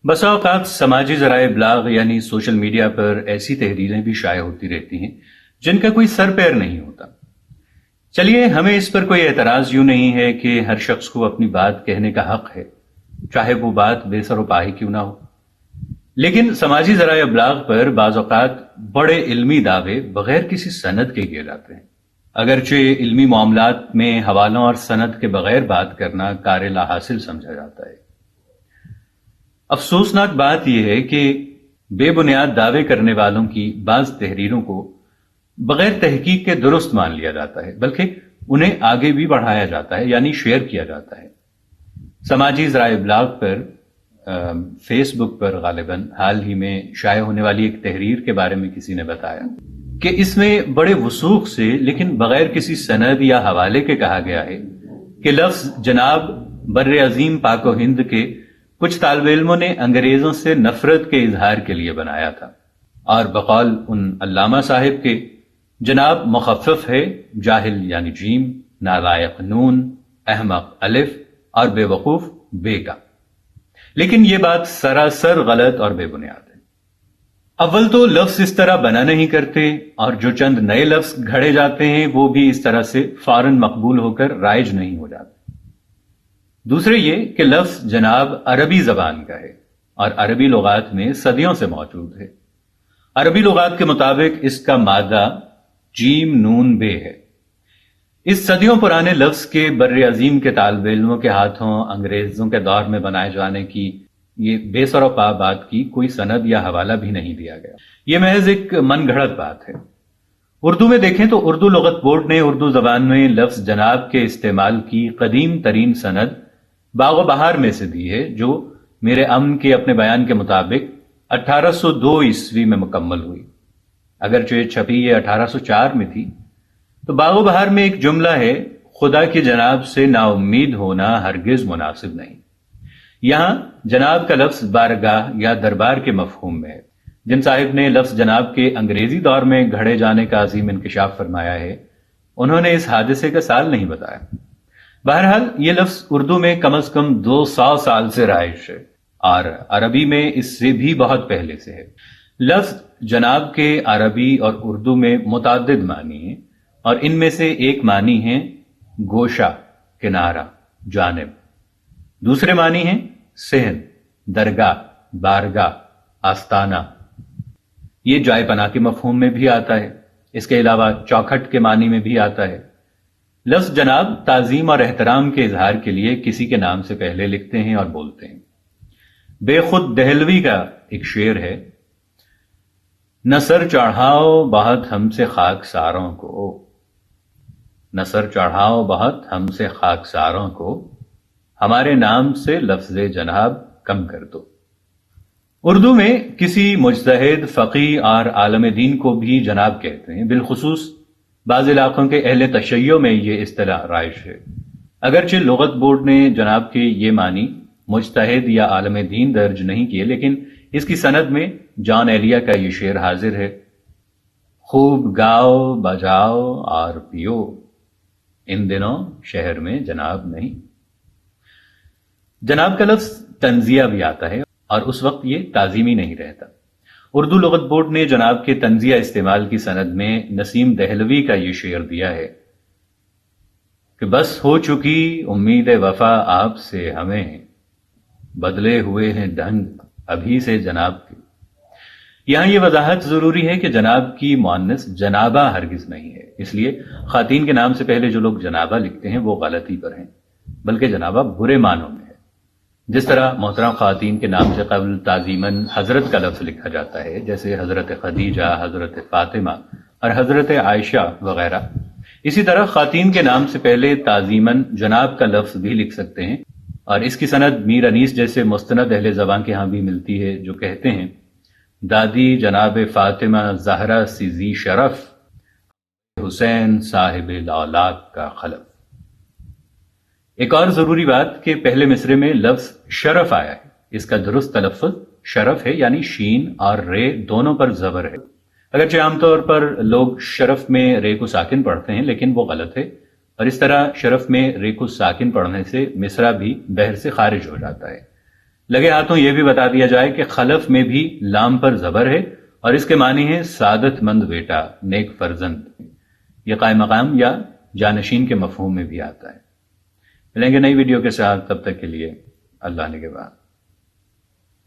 بسا اوقات سماجی ذرائع ابلاغ یعنی سوشل میڈیا پر ایسی تحریریں بھی شائع ہوتی رہتی ہیں جن کا کوئی سر پیر نہیں ہوتا۔ چلیے، ہمیں اس پر کوئی اعتراض یوں نہیں ہے کہ ہر شخص کو اپنی بات کہنے کا حق ہے، چاہے وہ بات بے سر و پا ہی کیوں نہ ہو۔ لیکن سماجی ذرائع ابلاغ پر بعض اوقات بڑے علمی دعوے بغیر کسی سند کے کیے جاتے ہیں۔ اگرچہ علمی معاملات میں حوالوں اور سند کے بغیر بات کرنا کار لا حاصل سمجھا جاتا ہے۔ افسوسناک بات یہ ہے کہ بے بنیاد دعوے کرنے والوں کی بعض تحریروں کو بغیر تحقیق کے درست مان لیا جاتا ہے، بلکہ انہیں آگے بھی بڑھایا جاتا ہے، یعنی شیئر کیا جاتا ہے۔ سماجی ذرائع ابلاغ پر فیس بک پر غالباً حال ہی میں شائع ہونے والی ایک تحریر کے بارے میں کسی نے بتایا کہ اس میں بڑے وثوق سے لیکن بغیر کسی سند یا حوالے کے کہا گیا ہے کہ لفظ جناب بر عظیم پاک و ہند کے کچھ طالب علموں نے انگریزوں سے نفرت کے اظہار کے لیے بنایا تھا، اور بقول ان علامہ صاحب کے جناب مخفف ہے جاہل یعنی جیم، نالائق نون، احمق الف اور بے وقوف بے کا۔ لیکن یہ بات سراسر غلط اور بے بنیاد ہے۔ اول تو لفظ اس طرح بنا نہیں کرتے، اور جو چند نئے لفظ گھڑے جاتے ہیں وہ بھی اس طرح سے فوراً مقبول ہو کر رائج نہیں ہو جاتے۔ دوسرے یہ کہ لفظ جناب عربی زبان کا ہے اور عربی لغات میں صدیوں سے موجود ہے۔ عربی لغات کے مطابق اس کا مادہ جیم نون بے ہے۔ اس صدیوں پرانے لفظ کے بر عظیم کے طالب علموں کے ہاتھوں انگریزوں کے دور میں بنائے جانے کی یہ بے سر و پا بات کی کوئی سند یا حوالہ بھی نہیں دیا گیا۔ یہ محض ایک من گھڑت بات ہے۔ اردو میں دیکھیں تو اردو لغت بورڈ نے اردو زبان میں لفظ جناب کے استعمال کی قدیم ترین سند باغ و بہار میں سے دی ہے، جو میرے امن کے اپنے بیان کے مطابق 1802 عیسوی میں مکمل ہوئی۔ اگرچہ چھپی یہ 1804 میں تھی۔ تو باغ و بہار میں ایک جملہ ہے، خدا کی جناب سے نا امید ہونا ہرگز مناسب نہیں۔ یہاں جناب کا لفظ بارگاہ یا دربار کے مفہوم میں ہے۔ جن صاحب نے لفظ جناب کے انگریزی دور میں گھڑے جانے کا عظیم انکشاف فرمایا ہے، انہوں نے اس حادثے کا سال نہیں بتایا۔ بہرحال یہ لفظ اردو میں کم از کم 200 سال سے رائج ہے، اور عربی میں اس سے بھی بہت پہلے سے ہے۔ لفظ جناب کے عربی اور اردو میں متعدد معنی ہیں، اور ان میں سے ایک معنی ہے گوشہ، کنارہ، جانب۔ دوسرے معنی ہیں صحن، درگاہ، بارگاہ، آستانہ۔ یہ جائے پناہ کے مفہوم میں بھی آتا ہے۔ اس کے علاوہ چوکھٹ کے معنی میں بھی آتا ہے۔ لفظ جناب تعظیم اور احترام کے اظہار کے لیے کسی کے نام سے پہلے لکھتے ہیں اور بولتے ہیں۔ بے خود دہلوی کا ایک شعر ہے، نہ سر چڑھاؤ بہت ہم سے خاک ساروں کو، نہ سر چڑھاؤ بہت ہم سے خاک ساروں کو، ہمارے نام سے لفظ جناب کم کر دو۔ اردو میں کسی مجتہد، فقیہ اور عالم دین کو بھی جناب کہتے ہیں۔ بالخصوص بعض علاقوں کے اہل تشیع میں یہ اصطلاح رائج ہے۔ اگرچہ لغت بورڈ نے جناب کے یہ معنی مجتہد یا عالم دین درج نہیں کیے، لیکن اس کی سند میں جان ایلیا کا یہ شعر حاضر ہے، خوب گاؤ بجاؤ اور پیو، ان دنوں شہر میں جناب نہیں۔ جناب کا لفظ تنزیہ بھی آتا ہے، اور اس وقت یہ تعظیمی نہیں رہتا۔ اردو لغت بورڈ نے جناب کے تنزیہ استعمال کی سند میں نسیم دہلوی کا یہ شعر دیا ہے کہ بس ہو چکی امید وفا آپ سے ہمیں، بدلے ہوئے ہیں ڈھنگ ابھی سے جناب کے۔ یہاں یہ وضاحت ضروری ہے کہ جناب کی مؤنث جنابہ ہرگز نہیں ہے، اس لیے خواتین کے نام سے پہلے جو لوگ جنابہ لکھتے ہیں وہ غلطی پر ہیں، بلکہ جنابہ برے معنوں میں ہے۔ جس طرح محترم خواتین کے نام سے قبل تعظیماً حضرت کا لفظ لکھا جاتا ہے، جیسے حضرت خدیجہ، حضرت فاطمہ اور حضرت عائشہ وغیرہ، اسی طرح خواتین کے نام سے پہلے تعظیماً جناب کا لفظ بھی لکھ سکتے ہیں۔ اور اس کی سند میر انیس جیسے مستند اہل زبان کے ہاں بھی ملتی ہے، جو کہتے ہیں دادی جناب فاطمہ زہرا سی ذی شرف، حسین صاحب الاولاق کا خلف۔ ایک اور ضروری بات کہ پہلے مصرے میں لفظ شرف آیا ہے۔ اس کا درست تلفظ شرف ہے، یعنی شین اور رے دونوں پر زبر ہے۔ اگرچہ عام طور پر لوگ شرف میں رے کو ساکن پڑھتے ہیں، لیکن وہ غلط ہے، اور اس طرح شرف میں رے کو ساکن پڑھنے سے مصرع بھی بحر سے خارج ہو جاتا ہے۔ لگے ہاتھوں یہ بھی بتا دیا جائے کہ خلف میں بھی لام پر زبر ہے اور اس کے معنی ہے سعادت مند بیٹا، نیک فرزند۔ یہ قائم مقام یا جانشین کے مفہوم میں بھی آتا ہے۔ ملیں گے نئی ویڈیو کے ساتھ، تب تک کے لیے اللہ نگہبان۔